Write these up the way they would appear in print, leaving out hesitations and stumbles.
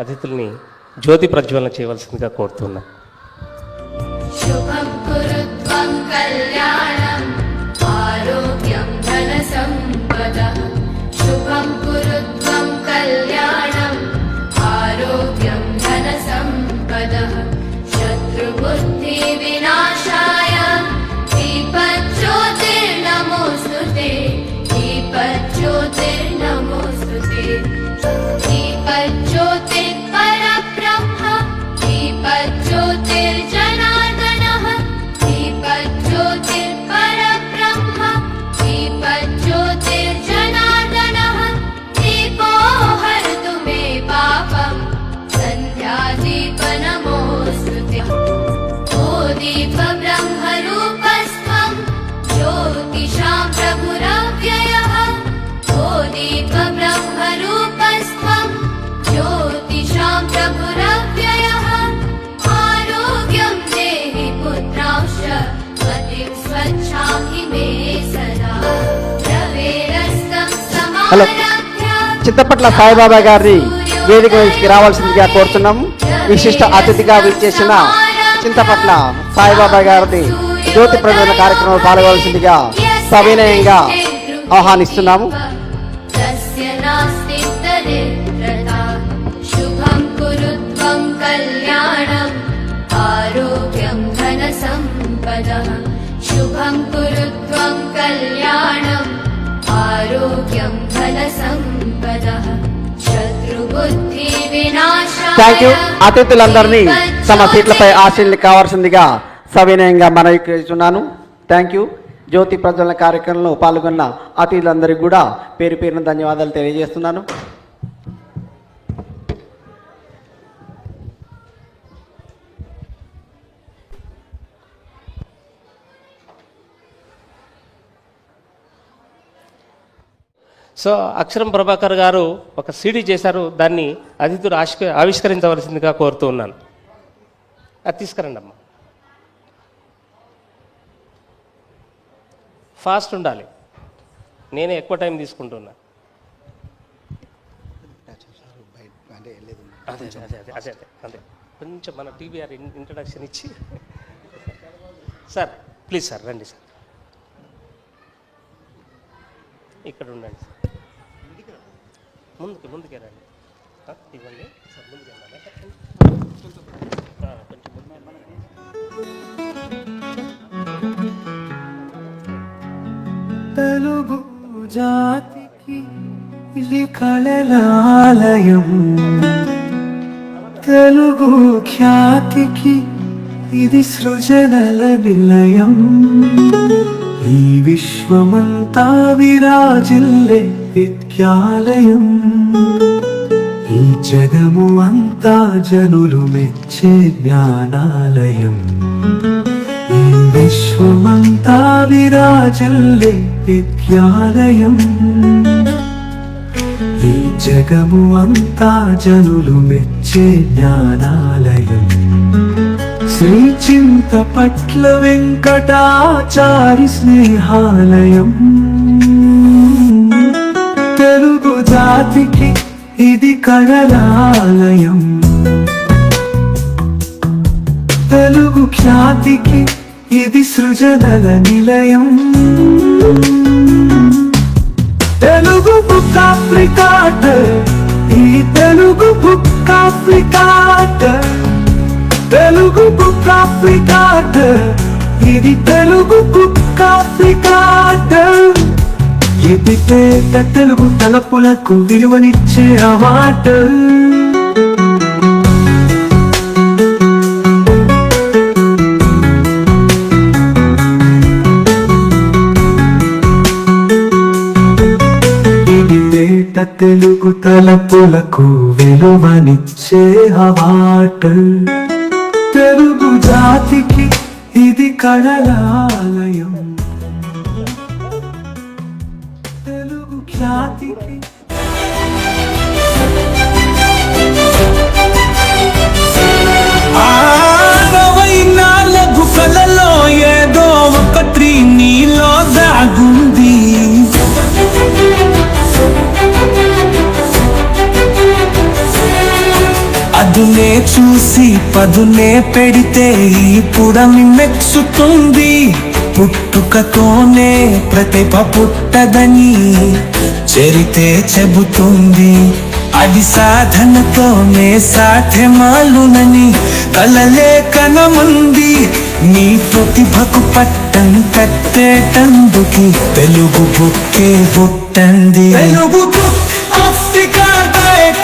అతిథుల్ని జ్యోతి ప్రజ్వలన చేయవలసిందిగా కోరుతున్నా. శుభం కురుత్వం కళ్యాణం ఆరోగ్యం ధన సంపదః. శుభం కురుత్వం కళ్యాణం ఆరోగ్యం ధన సంపదః. శత్రుబుద్ధి వినాశాయ దీపజ్యోతిర్నమోస్తుతే. దీపజ్యోతిర్నమోస్తుతే. దీపజ్యోతిర్పరబ్రహ్మ దీపజ్యోతిర్జనార్దనః. దీపజ్యోతిర్పరబ్రహ్మ దీపజ్యోతిర్జనార్దనః. దీపో హరతు మే పాపం సంధ్యాదీపనమోస్తుతే. ఓ దీప బ్రహ్మరూపస్త్వం జ్యోతిషాం ప్రభురవ్యయః. ఓ దీప బ్రహ్మరూపస్త్వం జ్యోతిషాం ప్రభురవ్యయః. ఆరోగ్యం దేహి పుత్రాంశ మతిం స్వచ్ఛామి మే సదా. రవేరస్తం సమారభ్య చింతపట్ల సాయిబాబా గారిని వేదిక మీదకి రావాల్సిందిగా కోరుతున్నాము. విశిష్ట అతిథిగా విచ్చేసిన చింతపట్ల సాయిబాబా గారిని జ్యోతి ప్రజ్వలన కార్యక్రమంలో పాల్గొనవలసిందిగా సవినయంగా ఆహ్వానిస్తున్నాము. తస్య నాస్తి దరిద్రతా. శుభం కురుత్వం కళ్యాణం ఆరోగ్యం ధన సంపదః. శుభం కురుత్వం కళ్యాణం ఆరోగ్యం ధన సంపదః. శత్రుబుద్ధి వినాశాయ థ్యాంక్ యూ. అతిథులందరినీ తమ సీట్లపై ఆశీనులు కావాల్సిందిగా సవినయంగా మనవి చేస్తున్నాను. Thank you. జ్యోతి ప్రజ్వలన కార్యక్రమంలో పాల్గొన్న అతిథులందరికీ కూడా పేరు పేరున ధన్యవాదాలు తెలియజేస్తున్నాను. సో అక్షరం ప్రభాకర్ గారు ఒక సీడీ చేశారు, దాన్ని అతిథులు ఆవిష్కరించవలసిందిగా కోరుతూ ఉన్నాను. అది తీసుకురండి అమ్మా. ఫాస్ట్ ఉండాలి, నేనే ఎక్కువ టైం తీసుకుంటున్నా. అదే అదే అదే అదే అదే అదే కొంచెం మన టీవీఆర్ ఇంట్రడక్షన్ ఇచ్చి. సార్ ప్లీజ్ సార్ రండి సార్, ఇక్కడ ఉండండి సార్, ముందుకే రండి. ఇవ్వండి సార్, ముందుకు వెళ్ళాలి కొంచెం తెలుగు జాతికి ఇది కళలాలయం. తెలుగు ఖ్యాతికి ఇది సృజనల నిలయం. ఈ విశ్వమంతా విరాజిల్లే విద్యాలయం. ఈ జగము అంతా జనులు మెచ్చే జ్ఞానాలయం. ఈ విశ్వమంతా విరాజిల్లే విద్యాలయం. ఈ జగము అంతా జనులు మెచ్చే జ్ఞానాలయం. శ్రీ చింతపట్ల వెంకటాచారి స్నేహాలయం. తెలుగు జాతికి ఇది కళలాలయం. తెలుగు ఖ్యాతికి ఇది సృజనల నిలయం. తెలుగు బుక్ ఆఫ్రికాట్, ఈ తెలుగు బుక్ ఆఫ్రికాట్. తెలుగు బుక్ ఆఫ్రికాట్, ఇది తెలుగు బుక్ ఆఫ్రికాట్. ఎదిపేట తెలుగు తలపులకు విలువనిచ్చే అవార్డు. తెలుగు తలపులకు విలువనిచ్చే అవార్డు. తెలుగు జాతికి ఇది కళలాలయం. తెలుగు ఖ్యాతికి నాలుగు కళలో ఏదో ఒకటి నీలో దాగుంది. చూసి పదునే పెడితే ఈ పుడమి మెచ్చుతుంది. పుట్టుకతోనే ప్రతిభ పుట్టదని చరితే చెబుతుంది. అది సాధనతోనే సాధ్యమాలునని కలలే కనముంది. నీ ప్రతిభకు పట్టం కట్టేటందుకి తెలుగు బుక్కే పుట్టంది. తెలుగు బుక్ ఆఫ్రికా డైట్,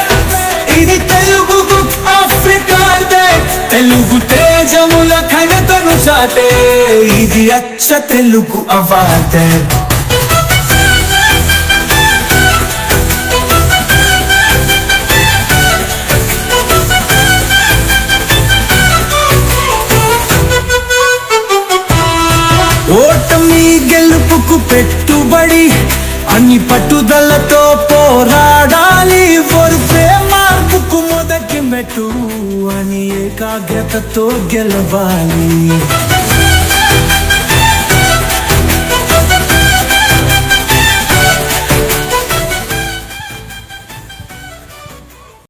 ఇది తెలుగు బుక్ ఆఫ్రికా డైట్. తెలుగు తేజముల ఘనతను చాటే ఇది అచ్చ తెలుగు అవార్డే. ఓటమి గెలుపుకు పెట్టుబడి అని పట్టుదలతో పోరాడాలి. ఓర్పే మార్పుకు మొదటి మెట్టు అని ఏకాగ్రతతో గెలవాలి.